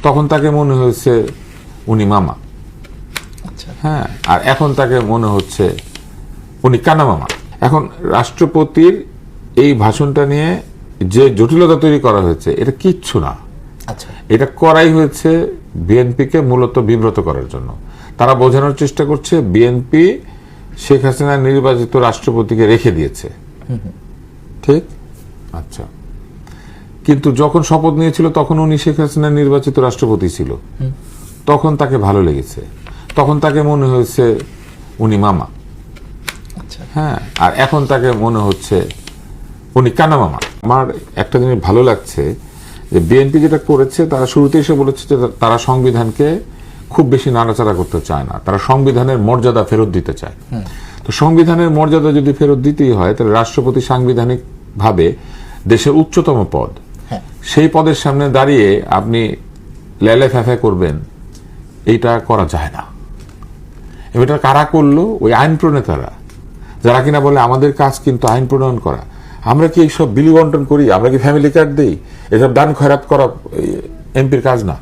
তখন তাকে মনে হয়েছে উনি মামা। হ্যাঁ, আর এখন তাকে মনে হচ্ছে উনি কানা মামা। এখন রাষ্ট্রপতির এই ভাষণটা নিয়ে যে জটিলতা তৈরি করা হয়েছে এটা কিচ্ছু না। এটা করাই হয়েছে বিএনপিকে মূলত বিব্রত করার জন্য। তারা বোঝানোর চেষ্টা করছে বিএনপি শেখ হাসিনা নির্বাচিত রাষ্ট্রপতিকে রেখে দিয়েছে। ঠিক, আচ্ছা, কিন্তু যখন শপথ নিয়েছিল তখন উনি শেখ হাসিনা নির্বাচিত রাষ্ট্রপতি ছিল, তখন তাকে ভালো লেগেছে, তখন তাকে মনে হয়েছে উনি মামা। হ্যাঁ, আর এখন তাকে মনে হচ্ছে উনি কানা মামা। আমার একটা জিনিস ভালো লাগছে যে বিএনপি যেটা করেছে, তারা শুরুতে এসে বলেছে যে তারা সংবিধানকে খুব বেশি নাড়াচাড়া করতে চায় না, তারা সংবিধানের মর্যাদা ফেরত দিতে চায়। তো সংবিধানের মর্যাদা যদি ফেরত দিতেই হয় তাহলে রাষ্ট্রপতি সাংবিধানিক ভাবে দেশের উচ্চতম পদ, সেই পদের সামনে দাঁড়িয়ে আপনি লেলে ফ্যাফে করবেন, এইটা করা যায় না। এটা কারা করলো? ওই আইন প্রণেতারা, যারা কিনা বলে আমাদের কাজ কিন্তু আইন প্রণয়ন করা। আমরা কি এইসব বিলি বন্টন করি? আমরা কি ফ্যামিলি কার্ড দিই? এসব দান খয়রাত করা এমপির কাজ না।